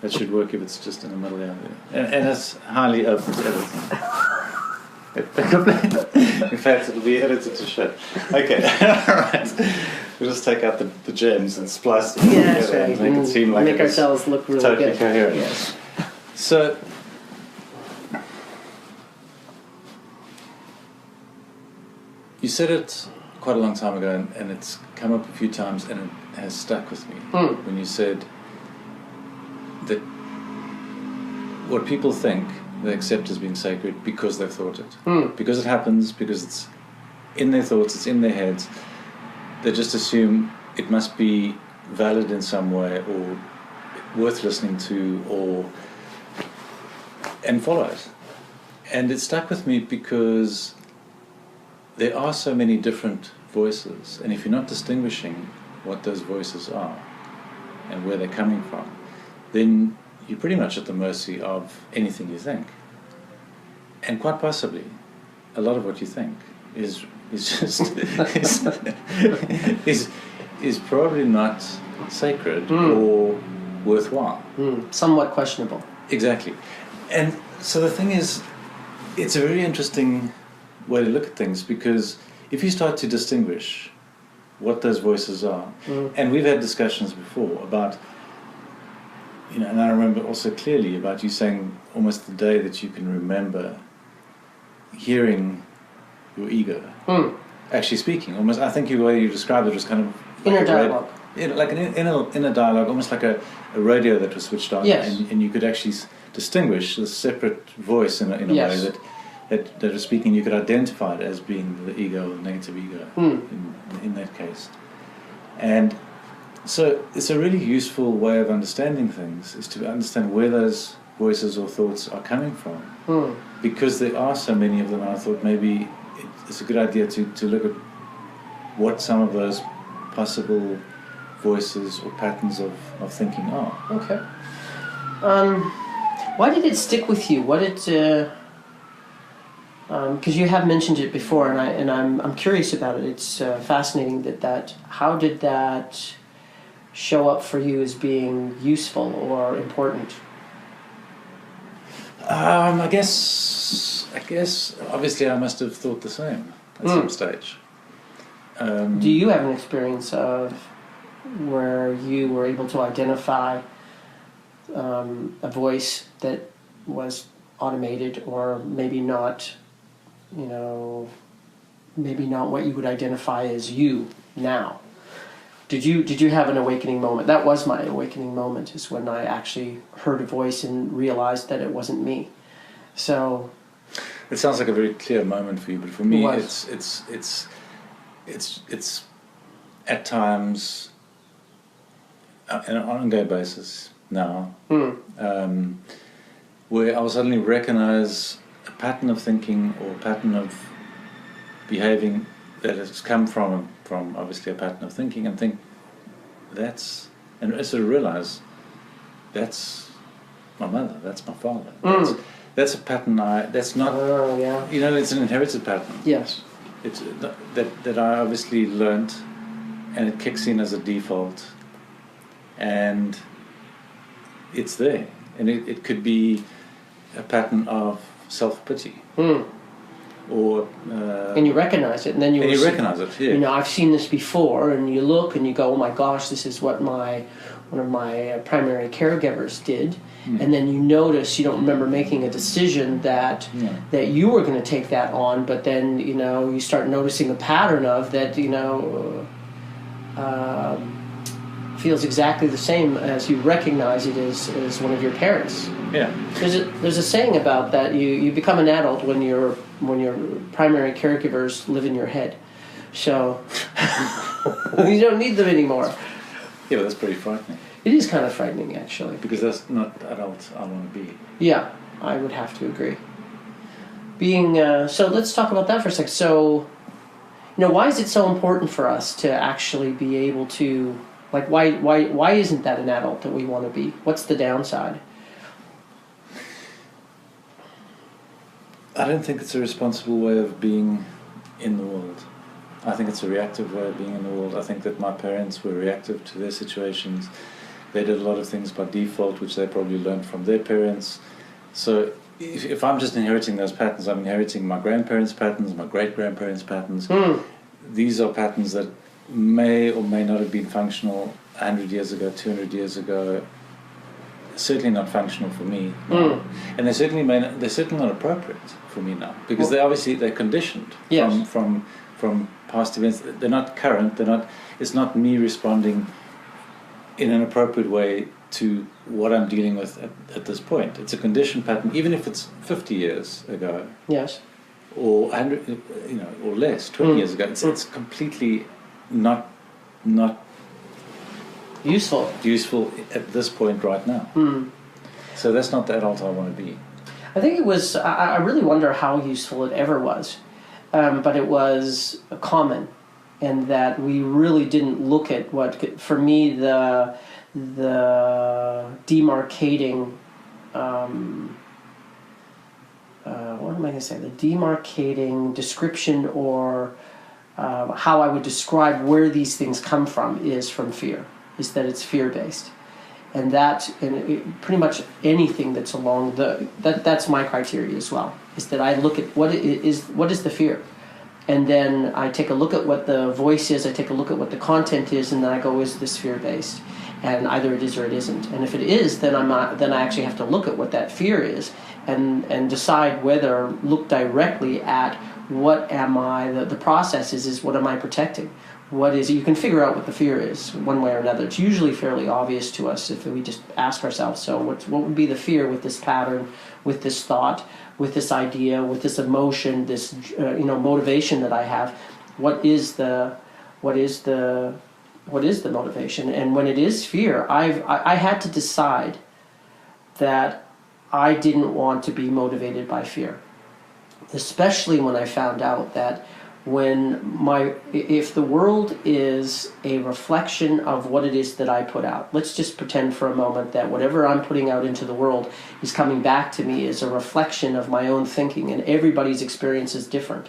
That should work if it's just in the middle there. And it's highly open to editing. In fact, it'll be edited to shit. Okay, alright. We'll just take out the gems and splice them together and make it seem like make ourselves look really totally good. coherent. Yes. So, you said it quite a long time ago, and it's come up a few times, and it has stuck with me. When you said that what people think they accept as being sacred because they've thought it. Because it happens, because it's in their thoughts, it's in their heads, they just assume it must be valid in some way or worth listening to and follow it. And it stuck with me because there are so many different voices, and if you're not distinguishing what those voices are and where they're coming from, then you're pretty much at the mercy of anything you think. And quite possibly, a lot of what you think is just is probably not sacred or worthwhile. Somewhat questionable. Exactly. And so the thing is, it's a very interesting way to look at things, because if you start to distinguish what those voices are, and we've had discussions before about, and I remember also clearly about you saying almost the day that you can remember hearing your ego actually speaking. Almost, I think the way you described it was kind of like inner dialogue. Like an inner dialogue, almost like a radio that was switched on, yes. and you could actually distinguish the separate voice in a yes. way that was speaking. You could identify it as being the ego or the negative ego in that case. And so it's a really useful way of understanding things, is to understand where those voices or thoughts are coming from. Because there are so many of them, I thought maybe it's a good idea to look at what some of those possible voices or patterns of thinking are. Okay. Why did it stick with you? What did... because you have mentioned it before, and I'm curious about it. It's fascinating that how did that show up for you as being useful or important? I guess obviously I must have thought the same at some stage. Do you have an experience of where you were able to identify a voice that was automated, or maybe not, maybe not what you would identify as you now? Did you have an awakening moment? That was my awakening moment, is when I actually heard a voice and realized that it wasn't me. So it sounds like a very clear moment for you, but for me it's at times on an ongoing basis now, where I will suddenly recognize a pattern of thinking or a pattern of behaving that has come from obviously a pattern of thinking, and think and I sort of realize that's my mother, that's my father, that's a pattern that's not, it's an inherited pattern. Yes. It's that I obviously learnt, and it kicks in as a default, and it's there, and it could be a pattern of self-pity. Or and you recognize it, and then you recognize it. Yeah. I've seen this before, and you look and you go, oh my gosh, this is what one of my primary caregivers did, and then you notice, you don't remember making a decision that you were going to take that on, but then you start noticing a pattern of that. Feels exactly the same as you recognize it as one of your parents. Yeah. There's a saying about that. You become an adult when your primary caregivers live in your head. So you don't need them anymore. Yeah, but that's pretty frightening. It is kind of frightening, actually. Because that's not the adult I want to be. Yeah, I would have to agree. So let's talk about that for a second. So, why is it so important for us to actually be able to, like, why isn't that an adult that we want to be? What's the downside? I don't think it's a responsible way of being in the world. I think it's a reactive way of being in the world. I think that my parents were reactive to their situations. They did a lot of things by default, which they probably learned from their parents. So if I'm just inheriting those patterns, I'm inheriting my grandparents' patterns, my great-grandparents' patterns. These are patterns that may or may not have been functional 100 years ago, 200 years ago. Certainly not functional for me, and they're certainly not appropriate for me now, because they're conditioned from past events. They're not current. It's not me responding in an appropriate way to what I'm dealing with at this point. It's a conditioned pattern, even if it's 50 years ago. Yes. Or 100, or less, 20 years ago. It's completely not useful at this point right now. So that's not the adult I want to be. I think it was, I really wonder how useful it ever was, but it was common, and that we really didn't look at what, for me, the demarcating, what am I going to say, the demarcating description, or how I would describe where these things come from, is from fear. Is that it's fear-based, and pretty much anything that's along that's my criteria as well. Is that I look at what is the fear, and then I take a look at what the voice is. I take a look at what the content is, and then I go, is this fear-based? And either it is or it isn't. And if it is, then I actually have to look at what that fear is, and decide whether look directly at what am I. The process is what am I protecting? What is it? You can figure out what the fear is one way or another. It's usually fairly obvious to us if we just ask ourselves, so what would be the fear with this pattern, with this thought, with this idea, with this emotion, this motivation that I have? What is the motivation? And when it is fear, I had to decide that I didn't want to be motivated by fear, especially when I found out that if the world is a reflection of what it is that I put out, let's just pretend for a moment that whatever I'm putting out into the world is coming back to me as a reflection of my own thinking, and everybody's experience is different,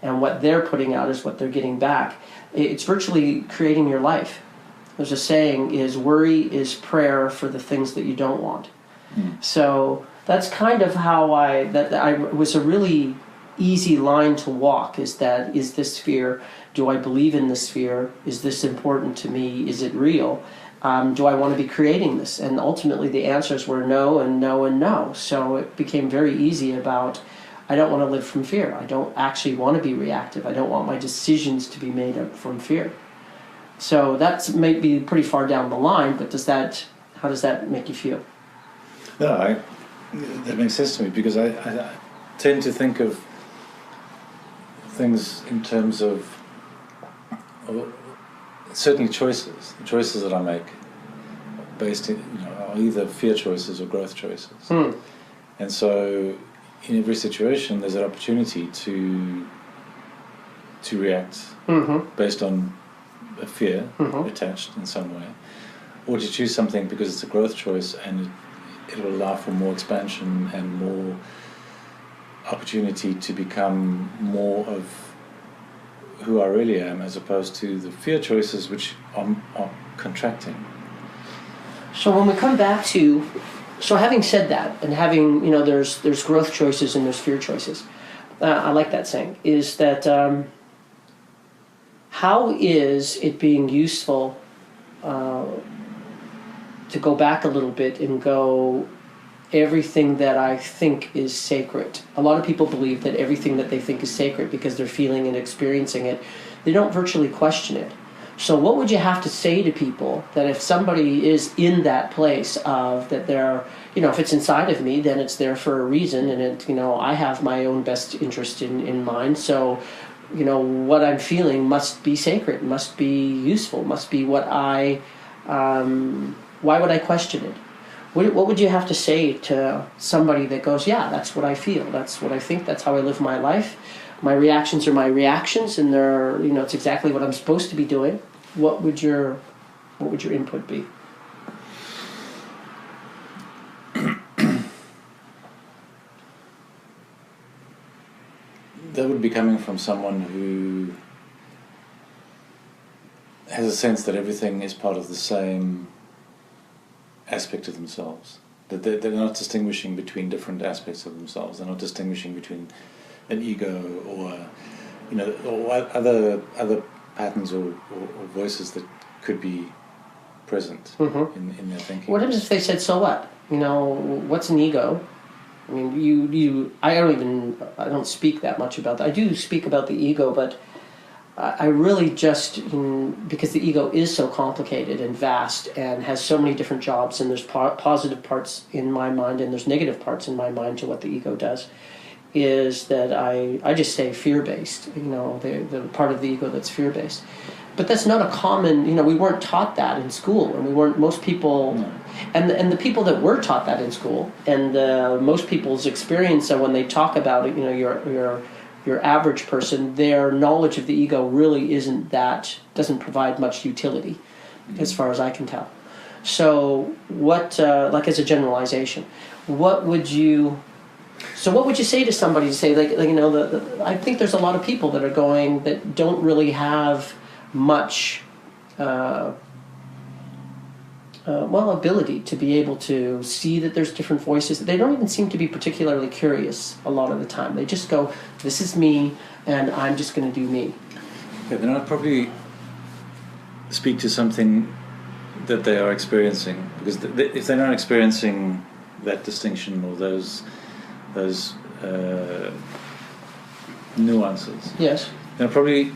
and what they're putting out is what they're getting back. It's virtually creating your life. There's a saying, is worry is prayer for the things that you don't want. So that's kind of how I was a really easy line to walk, is this fear? Do I believe in this fear? Is this important to me? Is it real? Do I want to be creating this? And ultimately the answers were no and no and no. So it became very easy about, I don't want to live from fear. I don't actually want to be reactive. I don't want my decisions to be made up from fear. So that may be pretty far down the line, but how does that make you feel? No, that makes sense to me, because I tend to think of things in terms of certainly choices. The choices that I make based in, are either fear choices or growth choices. And so in every situation there's an opportunity to react based on a fear attached in some way, or to choose something because it's a growth choice, and it will allow for more expansion and more opportunity to become more of who I really am, as opposed to the fear choices, which are contracting. So when we come back to, having said that, and having, there's growth choices and there's fear choices, I like that saying, is that how is it being useful to go back a little bit and go, everything that I think is sacred. A lot of people believe that everything that they think is sacred because they're feeling and experiencing it. They don't virtually question it. So what would you have to say to people that if somebody is in that place of that they're, if it's inside of me, then it's there for a reason, and it, I have my own best interest in mind. So, what I'm feeling must be sacred, must be useful, must be what why would I question it? What would you have to say to somebody that goes, yeah, that's what I feel, that's what I think, that's how I live my life, my reactions are my reactions, and they're, it's exactly what I'm supposed to be doing? What would your input be? That would be coming from someone who has a sense that everything is part of the same aspect of themselves. That they're not distinguishing between different aspects of themselves. They're not distinguishing between an ego or, or other patterns or voices that could be present in their thinking. What if they said, so what? What's an ego? I mean, I don't speak that much about that. I do speak about the ego, but I really just, because the ego is so complicated and vast and has so many different jobs, and there's positive parts in my mind and there's negative parts in my mind to what the ego does, is that I just say fear-based, the part of the ego that's fear-based. But that's not a common, we weren't taught that in school, and most people, no. and the people that were taught that in school, and most people's experience of when they talk about it, your average person, their knowledge of the ego really doesn't provide much utility, as far as I can tell. So what, like as a generalization, what would you say to somebody to say, I think there's a lot of people that are going that don't really have much ability to be able to see that there's different voices. They don't even seem to be particularly curious a lot of the time. They just go, this is me, and I'm just going to do me. Yeah, then I'd probably speak to something that they are experiencing, because if they're not experiencing that distinction or those nuances, yes, then I'd probably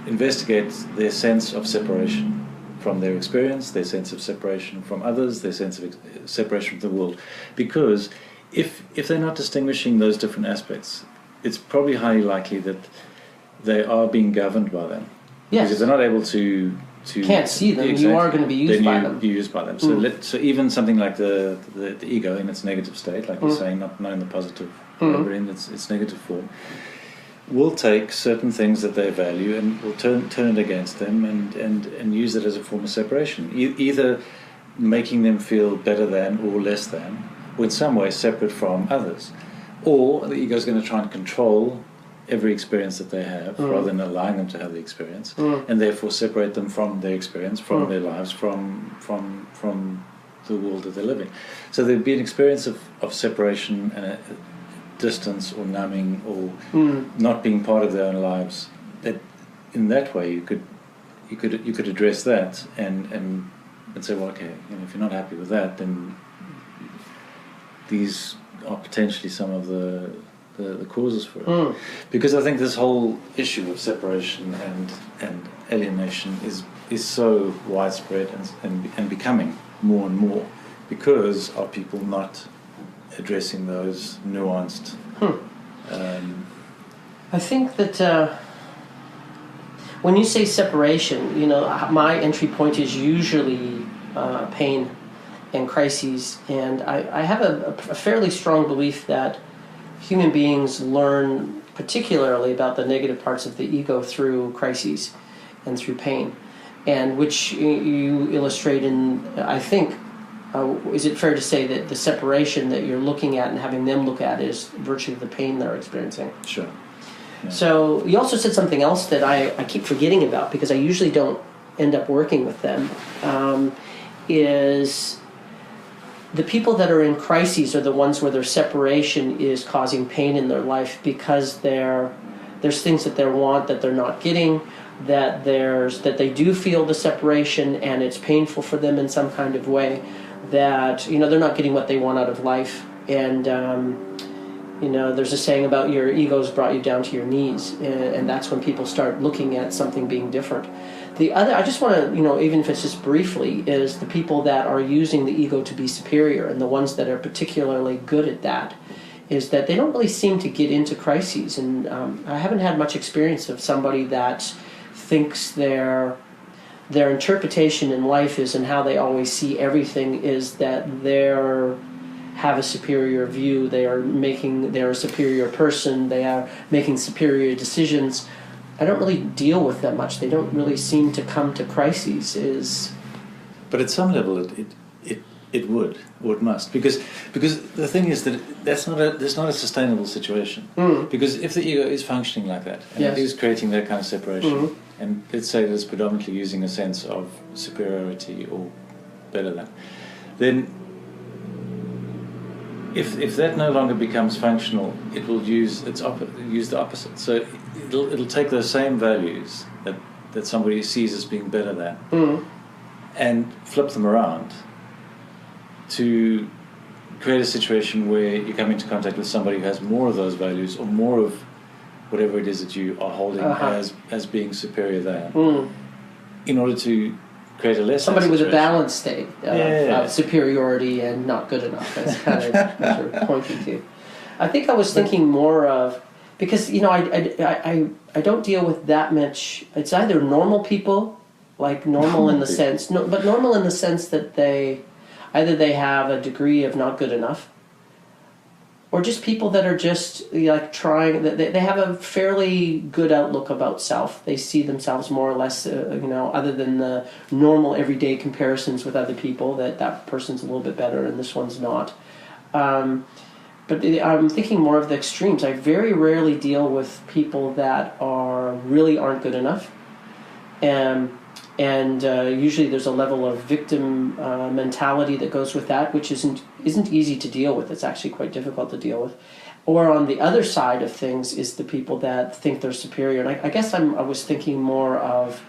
investigate their sense of separation from their experience, their sense of separation from others, their sense of separation from the world. Because if they're not distinguishing those different aspects, it's probably highly likely that they are being governed by them. Yes. Because if they're not able to can't see them, you are going to be used by them. You're used by them. So even something like the ego in its negative state, like you're saying, not in the positive, but in its negative form, will take certain things that they value and will turn it against them and use it as a form of separation, either making them feel better than or less than, or in some way separate from others. Or the ego is going to try and control every experience that they have rather than allowing them to have the experience, and therefore separate them from their experience, from their lives, from the world that they're living. So there'd be an experience of separation and a distance or numbing or not being part of their own lives. That in that way you could address that and say, well, okay, if you're not happy with that, then these are potentially some of the causes for it. Because I think this whole issue of separation and alienation is so widespread and becoming more and more because of people not addressing those nuanced. I think that when you say separation, my entry point is usually pain and crises, and I have a fairly strong belief that human beings learn particularly about the negative parts of the ego through crises and through pain, and which you illustrate in, I think, is it fair to say that the separation that you're looking at and having them look at is virtually the pain they're experiencing? Sure. Yeah. So you also said something else that I keep forgetting about because I usually don't end up working with them, is the people that are in crises are the ones where their separation is causing pain in their life because there's things that they want that they're not getting, that they do feel the separation and it's painful for them in some kind of way, that they're not getting what they want out of life, and there's a saying about your ego's brought you down to your knees, and that's when people start looking at something being different. The other, I just want to, even if it's just briefly, is the people that are using the ego to be superior, and the ones that are particularly good at that, is that they don't really seem to get into crises. And I haven't had much experience of somebody that thinks their interpretation in life is, and how they always see everything is, that they're have a superior view, they're a superior person, they are making superior decisions. I don't really deal with that much. They don't really seem to come to crises. But at some level, it would, or it must, because the thing is that that's not a sustainable situation. Because if the ego is functioning like that, and it is creating that kind of separation, and let's say it is predominantly using a sense of superiority or better than, then if that no longer becomes functional, it will use use the opposite. So it'll take those same values that somebody sees as being better than, and flip them around to create a situation where you come into contact with somebody who has more of those values or more of whatever it is that you are holding as being superior than, in order to create a lesser somebody situation. with a balanced state of superiority and not good enough. That's kind of what you're pointing to. I think I was thinking more of, because I don't deal with that much. It's either normal people, like normal in the sense, but normal in the sense that they have a degree of not good enough, or just people that are just like trying. They have a fairly good outlook about self. They see themselves more or less, other than the normal everyday comparisons with other people, that person's a little bit better and this one's not. But I'm thinking more of the extremes. I very rarely deal with people that really aren't good enough, and usually there's a level of victim mentality that goes with that, which isn't easy to deal with. It's actually quite difficult to deal with. Or on the other side of things is the people that think they're superior. And I guess I was thinking more of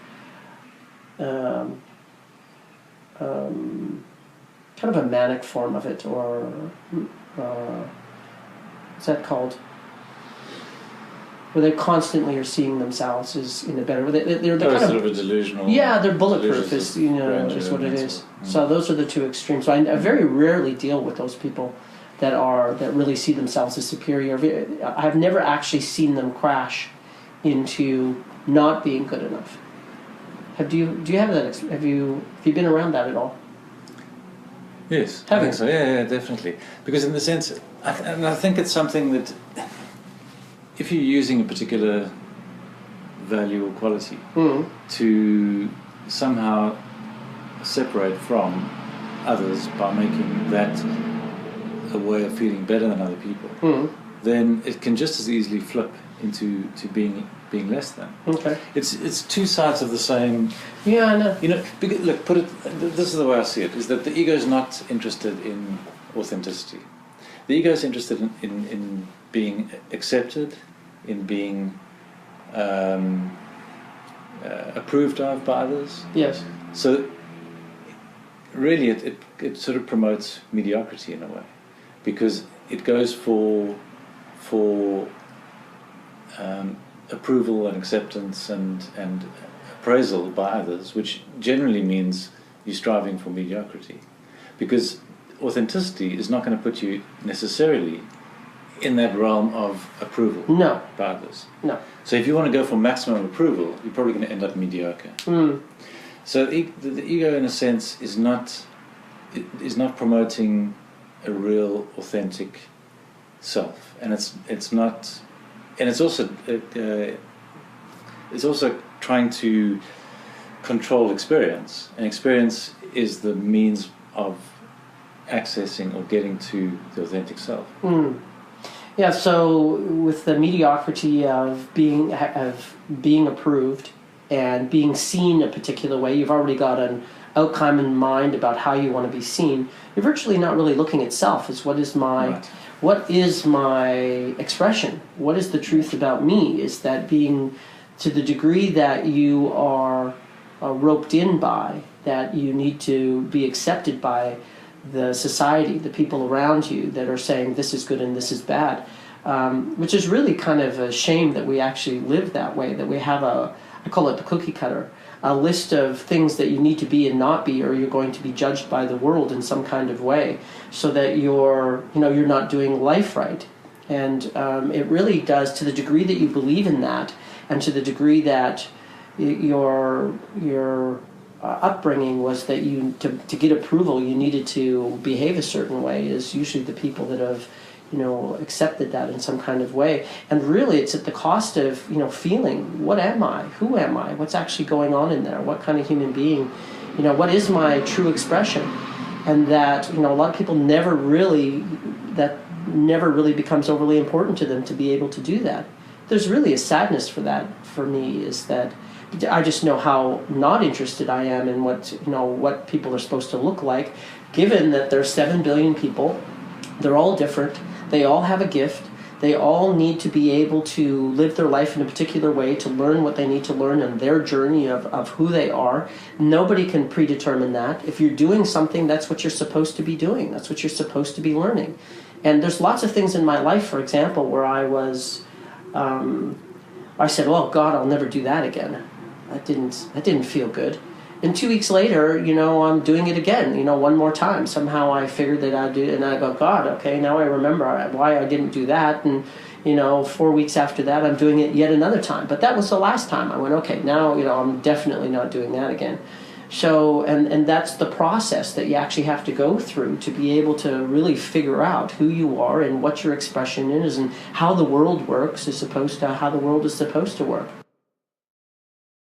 kind of a manic form of it, or what's that called? Where they constantly are seeing themselves as in a better way. They're kind sort of a delusional. Yeah, they're bulletproof. Is what it is. So those are the two extremes. So I very rarely deal with those people that really see themselves as superior. I've never actually seen them crash into not being good enough. Do you have that? Have you been around that at all? Yes, I think so. Yeah, definitely. Because in the sense, I think it's something that, if you're using a particular value or quality to somehow separate from others by making that a way of feeling better than other people, then it can just as easily flip into being less than. Okay. It's two sides of the same. Yeah, I know. Look, this is the way I see it: is that the ego is not interested in authenticity. The ego is interested in being accepted, in being approved of by others. Yes. So really it sort of promotes mediocrity in a way, because it goes for approval and acceptance and appraisal by others, which generally means you're striving for mediocrity, because authenticity is not going to put you necessarily in that realm of approval by others. No. So if you want to go for maximum approval, you're probably going to end up mediocre. So the ego, in a sense, is not promoting a real, authentic self, and it's not, and it's also trying to control experience, and experience is the means of accessing or getting to the authentic self. Yeah, so with the mediocrity of being approved and being seen a particular way, you've already got an outcome in mind about how you want to be seen. You're virtually not really looking at self as what is my expression? What is the truth about me? Is that being, to the degree that you are roped in by, that you need to be accepted by the society, the people around you that are saying this is good and this is bad, which is really kind of a shame that we actually live that way, that we have I call it the cookie cutter, a list of things that you need to be and not be, or you're going to be judged by the world in some kind of way, so that you're not doing life right. And it really does, to the degree that you believe in that, and to the degree that your upbringing was that to get approval you needed to behave a certain way, is usually the people that have accepted that in some kind of way. And really it's at the cost of feeling, what am I, who am I, what's actually going on in there, what kind of human being, what is my true expression. And that a lot of people never really becomes overly important to them to be able to do that. There's really a sadness for that, for me, is that I just know how not interested I am in what people are supposed to look like, given that there's 7 billion people. They're all different. They all have a gift. They all need to be able to live their life in a particular way to learn what they need to learn in their journey of who they are. Nobody can predetermine that. If you're doing something, that's what you're supposed to be doing. That's what you're supposed to be learning. And there's lots of things in my life, for example, where I said, "Well, God, I'll never do that again." That didn't feel good. And 2 weeks later, I'm doing it again, one more time. Somehow I figured that I'd do it, and I go, God, okay, now I remember why I didn't do that. And, 4 weeks after that, I'm doing it yet another time. But that was the last time. I went, okay, now, I'm definitely not doing that again. So, and that's the process that you actually have to go through to be able to really figure out who you are and what your expression is and how the world works as opposed to how the world is supposed to work.